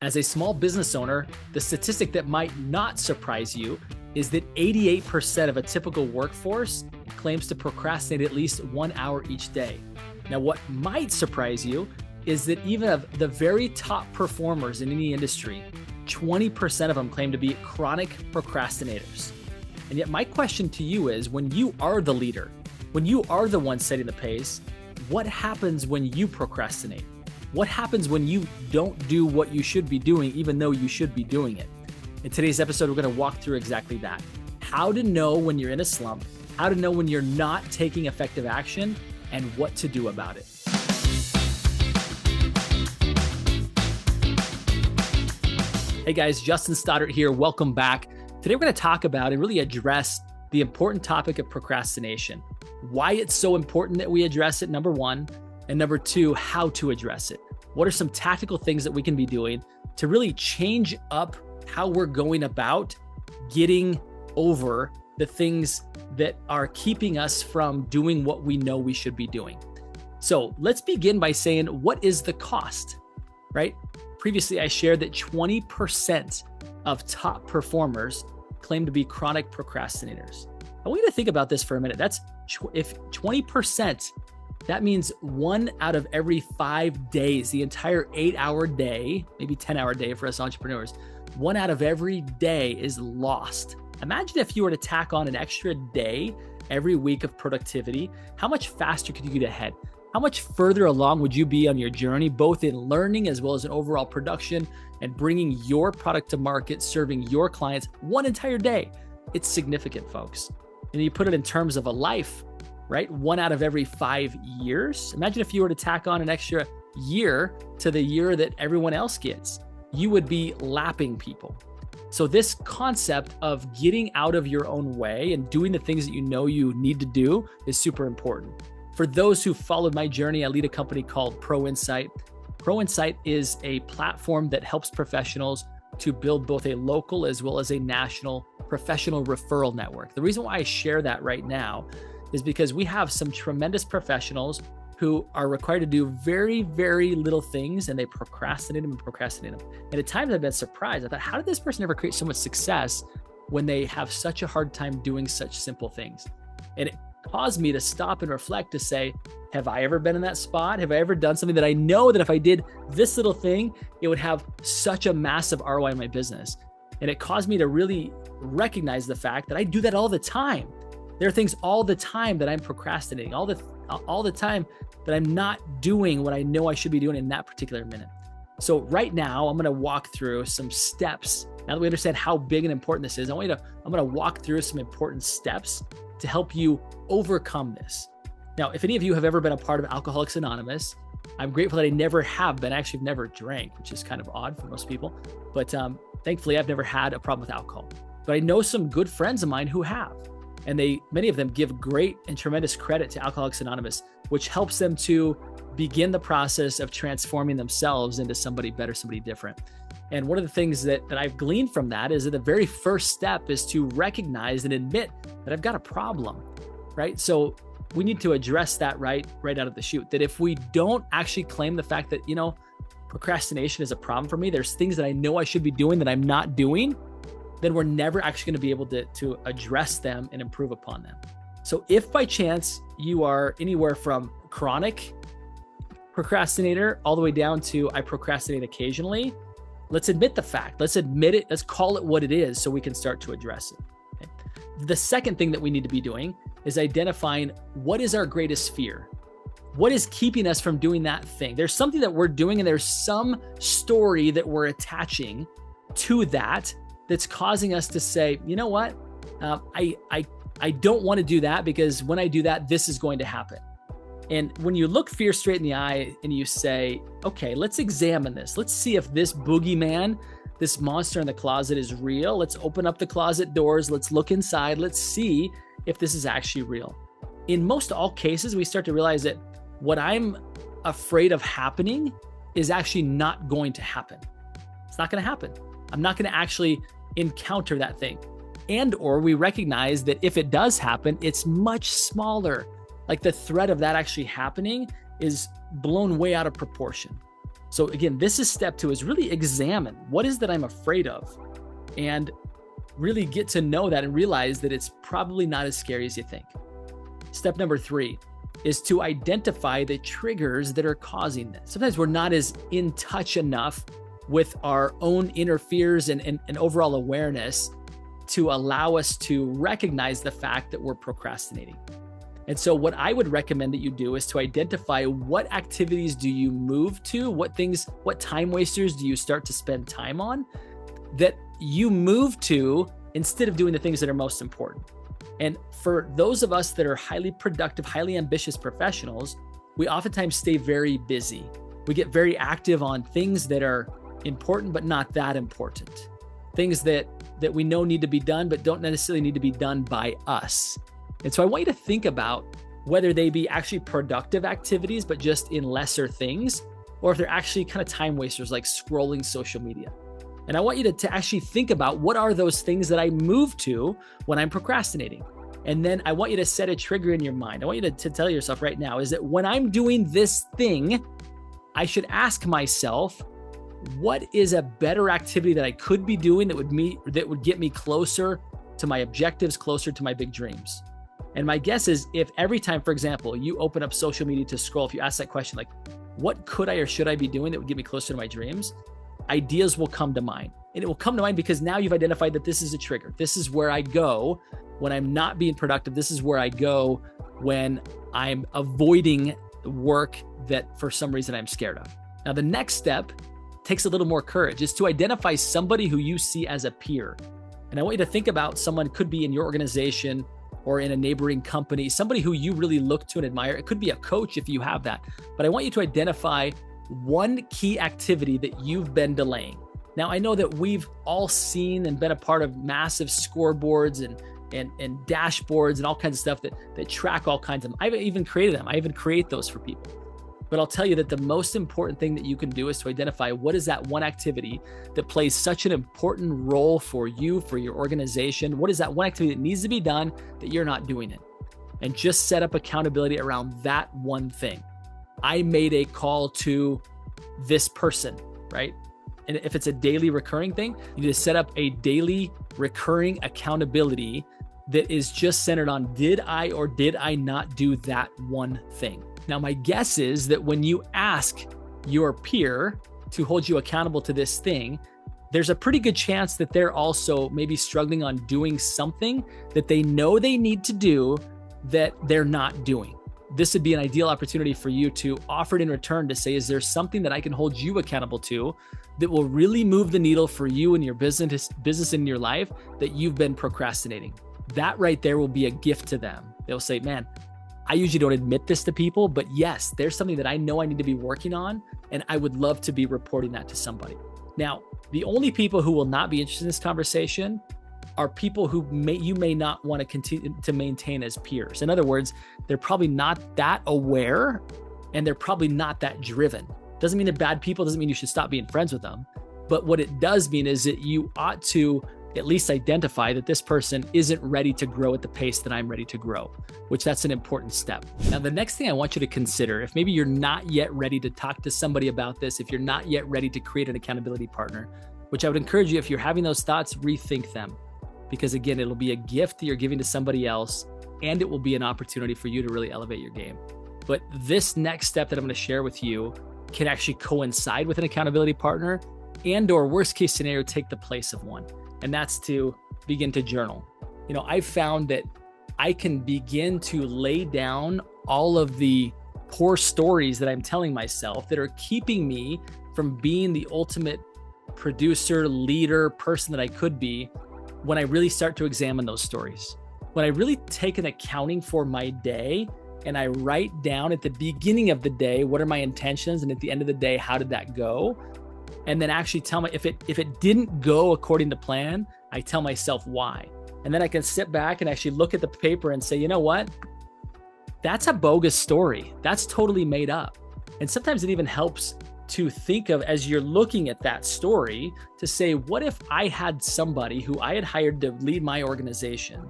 As a small business owner, the statistic that might not surprise you is that 88% of a typical workforce claims to procrastinate at least 1 hour each day. Now, what might surprise you is that even of the very top performers in any industry, 20% of them claim to be chronic procrastinators. And yet my question to you is, when you are the leader, when you are the one setting the pace, what happens when you procrastinate? What happens when you don't do what you should be doing, even though you should be doing it? In today's episode, we're going to walk through exactly that. How to know when you're in a slump, how to know when you're not taking effective action, and what to do about it. Hey guys, Justin Stoddard here. Welcome back. Today we're going to talk about and really address the important topic of procrastination. Why it's so important that we address it, number one, and number two, how to address it. What are some tactical things that we can be doing to really change up how we're going about getting over the things that are keeping us from doing what we know we should be doing? So let's begin by saying, what is the cost, right? Previously, I shared that 20% of top performers claim to be chronic procrastinators. I want you to think about this for a minute. If 20%, that means 1 out of every 5 days, the entire 8-hour day, maybe 10-hour day for us entrepreneurs, 1 out of every day is lost. Imagine if you were to tack on an extra day every week of productivity. How much faster could you get ahead? How much further along would you be on your journey, both in learning as well as in overall production and bringing your product to market, serving your clients one entire day? It's significant, folks. And you put it in terms of a life, right? 1 out of every 5 years. Imagine if you were to tack on an extra year to the year that everyone else gets. You would be lapping people. So this concept of getting out of your own way and doing the things that you know you need to do is super important. For those who followed my journey, I lead a company called ProInsight. ProInsight is a platform that helps professionals to build both a local as well as a national professional referral network. The reason why I share that right now is because we have some tremendous professionals who are required to do very, very little things, and they procrastinate them. And at times I've been surprised. I thought, how did this person ever create so much success when they have such a hard time doing such simple things? And it caused me to stop and reflect to say, have I ever been in that spot? Have I ever done something that I know that if I did this little thing, it would have such a massive ROI in my business? And it caused me to really recognize the fact that I do that all the time. There are things all the time that I'm procrastinating, all the time that I'm not doing what I know I should be doing in that particular minute. So right now, I'm going to walk through some steps. Now that we understand how big and important this is, I'm going to walk through some important steps to help you overcome this. Now, if any of you have ever been a part of Alcoholics Anonymous, I'm grateful that I never have been. Actually, I've never drank, which is kind of odd for most people. But thankfully, I've never had a problem with alcohol. But I know some good friends of mine who have. And many of them give great and tremendous credit to Alcoholics Anonymous, which helps them to begin the process of transforming themselves into somebody better, somebody different. And one of the things that I've gleaned from that is that the very first step is to recognize and admit that I've got a problem, right? So we need to address that right out of the chute, that if we don't actually claim the fact that, procrastination is a problem for me, there's things that I know I should be doing that I'm not doing, then we're never actually going to be able to address them and improve upon them. So if by chance you are anywhere from chronic procrastinator all the way down to I procrastinate occasionally, let's admit the fact. Let's admit it. Let's call it what it is so we can start to address it. Okay? The second thing that we need to be doing is identifying what is our greatest fear. What is keeping us from doing that thing? There's something that we're doing and there's some story that we're attaching to that's causing us to say, you know what? I don't want to do that because when I do that, this is going to happen. And when you look fear straight in the eye and you say, okay, let's examine this. Let's see if this boogeyman, this monster in the closet is real. Let's open up the closet doors. Let's look inside. Let's see if this is actually real. In most all cases, we start to realize that what I'm afraid of happening is actually not going to happen. It's not going to happen. I'm not going to actually encounter that thing. Or we recognize that if it does happen, it's much smaller. Like the threat of that actually happening is blown way out of proportion. So again, this is step 2, is really examine what is that I'm afraid of, and really get to know that and realize that it's probably not as scary as you think. Step number 3 is to identify the triggers that are causing this. Sometimes we're not as in touch enough with our own inner fears and overall awareness to allow us to recognize the fact that we're procrastinating. And so what I would recommend that you do is to identify what activities do you move to, what time wasters do you start to spend time on that you move to instead of doing the things that are most important. And for those of us that are highly productive, highly ambitious professionals, we oftentimes stay very busy. We get very active on things that are important, but not that important. Things that we know need to be done, but don't necessarily need to be done by us. And so I want you to think about whether they be actually productive activities, but just in lesser things, or if they're actually kind of time wasters like scrolling social media. And I want you to actually think about what are those things that I move to when I'm procrastinating. And then I want you to set a trigger in your mind. I want you to tell yourself right now is that when I'm doing this thing, I should ask myself, what is a better activity that I could be doing that would get me closer to my objectives, closer to my big dreams? And my guess is if every time, for example, you open up social media to scroll, if you ask that question, like, what could I or should I be doing that would get me closer to my dreams? Ideas will come to mind. And it will come to mind because now you've identified that this is a trigger. This is where I go when I'm not being productive. This is where I go when I'm avoiding work that for some reason I'm scared of. Now, the next step takes a little more courage, is to identify somebody who you see as a peer. And I want you to think about someone, could be in your organization or in a neighboring company, somebody who you really look to and admire. It could be a coach if you have that. But I want you to identify one key activity that you've been delaying. Now, I know that we've all seen and been a part of massive scoreboards and dashboards and all kinds of stuff that track all kinds of them. I've even created them. I even create those for people. But I'll tell you that the most important thing that you can do is to identify what is that one activity that plays such an important role for you, for your organization. What is that one activity that needs to be done that you're not doing it? And just set up accountability around that one thing. I made a call to this person, right? And if it's a daily recurring thing, you need to set up a daily recurring accountability that is just centered on, did I or did I not do that one thing? Now, my guess is that when you ask your peer to hold you accountable to this thing, there's a pretty good chance that they're also maybe struggling on doing something that they know they need to do that they're not doing. This would be an ideal opportunity for you to offer it in return to say, is there something that I can hold you accountable to that will really move the needle for you and your business in your life that you've been procrastinating? That right there will be a gift to them. They'll say, man, I usually don't admit this to people, but yes, there's something that I know I need to be working on, and I would love to be reporting that to somebody. Now, the only people who will not be interested in this conversation are people who you may not want to continue to maintain as peers. In other words, they're probably not that aware, and they're probably not that driven. Doesn't mean they're bad people, doesn't mean you should stop being friends with them. But what it does mean is that you ought to at least identify that this person isn't ready to grow at the pace that I'm ready to grow, which that's an important step. Now, the next thing I want you to consider, if maybe you're not yet ready to talk to somebody about this, if you're not yet ready to create an accountability partner, which I would encourage you, if you're having those thoughts, rethink them. Because again, it'll be a gift that you're giving to somebody else, and it will be an opportunity for you to really elevate your game. But this next step that I'm going to share with you can actually coincide with an accountability partner, and or worst case scenario, take the place of one. And that's to begin to journal. You know, I've found that I can begin to lay down all of the poor stories that I'm telling myself that are keeping me from being the ultimate producer, leader, person that I could be when I really start to examine those stories. When I really take an accounting for my day and I write down at the beginning of the day, what are my intentions? And at the end of the day, how did that go? And then actually tell me if it didn't go according to plan, I tell myself why. And then I can sit back and actually look at the paper and say, you know what? That's a bogus story. That's totally made up. And sometimes it even helps to think of, as you're looking at that story, to say, what if I had somebody who I had hired to lead my organization,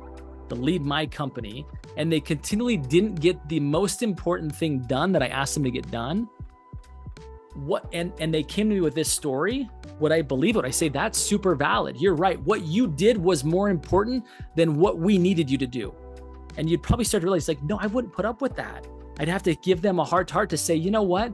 to lead my company, and they continually didn't get the most important thing done that I asked them to get done? and they came to me with this story, would I believe it? I say, that's super valid. You're right. What you did was more important than what we needed you to do. And you'd probably start to realize, like, no, I wouldn't put up with that. I'd have to give them a heart to heart to say, you know what?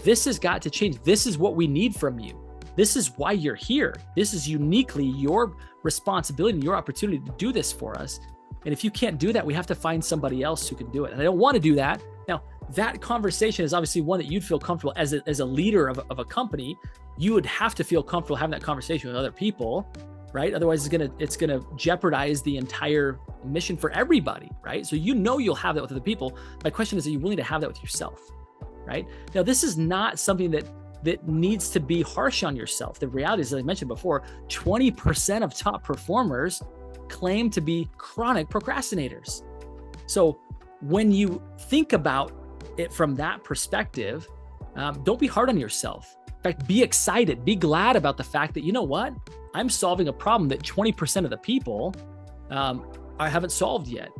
This has got to change. This is what we need from you. This is why you're here. This is uniquely your responsibility and your opportunity to do this for us. And if you can't do that, we have to find somebody else who can do it. And I don't want to do that. Now, that conversation is obviously one that you'd feel comfortable as a leader of a company. You would have to feel comfortable having that conversation with other people, right? Otherwise, it's gonna jeopardize the entire mission for everybody, right? So you'll have that with other people. My question is, are you willing to have that with yourself, right? Now, this is not something that needs to be harsh on yourself. The reality is, as I mentioned before, 20% of top performers claim to be chronic procrastinators. So when you think about it from that perspective, don't be hard on yourself. In fact, be excited, be glad about the fact that, you know what, I'm solving a problem that 20% of the people I haven't solved yet.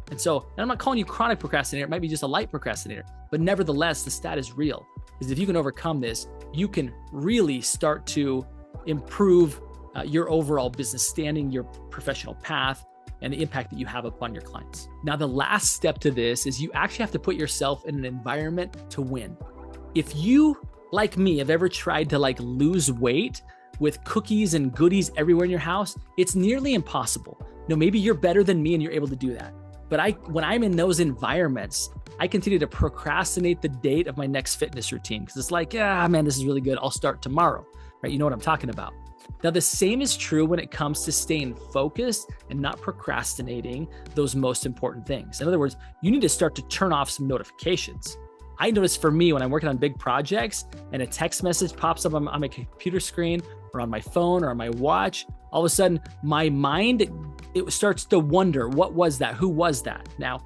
And I'm not calling you chronic procrastinator, it might be just a light procrastinator, but nevertheless, the stat is real. Is if you can overcome this, you can really start to improve your overall business standing, your professional path, and the impact that you have upon your clients. Now, the last step to this is you actually have to put yourself in an environment to win. If you, like me, have ever tried to lose weight with cookies and goodies everywhere in your house, it's nearly impossible. Now, maybe you're better than me and you're able to do that. But when I'm in those environments, I continue to procrastinate the date of my next fitness routine because it's like, man, this is really good. I'll start tomorrow, right? You know what I'm talking about. Now, the same is true when it comes to staying focused and not procrastinating those most important things. In other words, you need to start to turn off some notifications. I notice for me when I'm working on big projects and a text message pops up on my computer screen or on my phone or on my watch, all of a sudden my mind, it starts to wonder, what was that? Who was that? Now,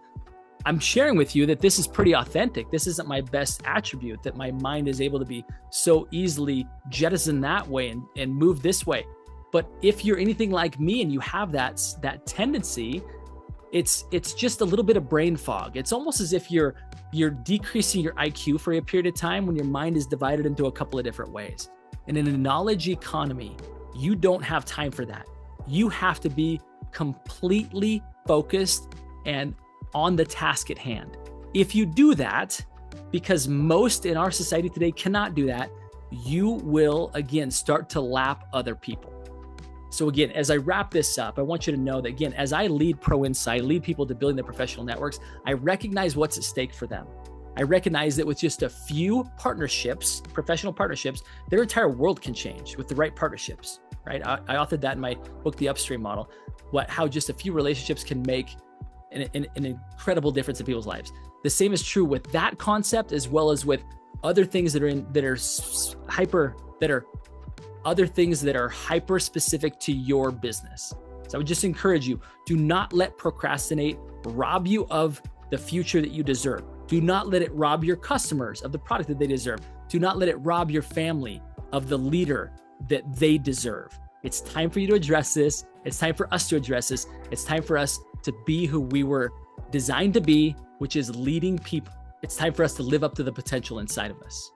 I'm sharing with you that this is pretty authentic. This isn't my best attribute, that my mind is able to be so easily jettisoned that way and move this way. But if you're anything like me and you have that tendency, it's just a little bit of brain fog. It's almost as if you're decreasing your IQ for a period of time when your mind is divided into a couple of different ways. And in a knowledge economy, you don't have time for that. You have to be completely focused and on the task at hand. If you do that, because most in our society today cannot do that, you will again start to lap other people. So again, as I wrap this up, I want you to know that again, as I lead ProInsight, lead people to building their professional networks, I recognize what's at stake for them. I recognize that with just a few partnerships, professional partnerships, their entire world can change with the right partnerships, right? I authored that in my book, The Upstream Model, how just a few relationships can make an incredible difference in people's lives. The same is true with that concept as well as with other things that are hyper specific to your business. So I would just encourage you, do not let procrastinate rob you of the future that you deserve. Do not let it rob your customers of the product that they deserve. Do not let it rob your family of the leader that they deserve. It's time for you to address this. It's time for us to address this. It's time for us to be who we were designed to be, which is leading people. It's time for us to live up to the potential inside of us.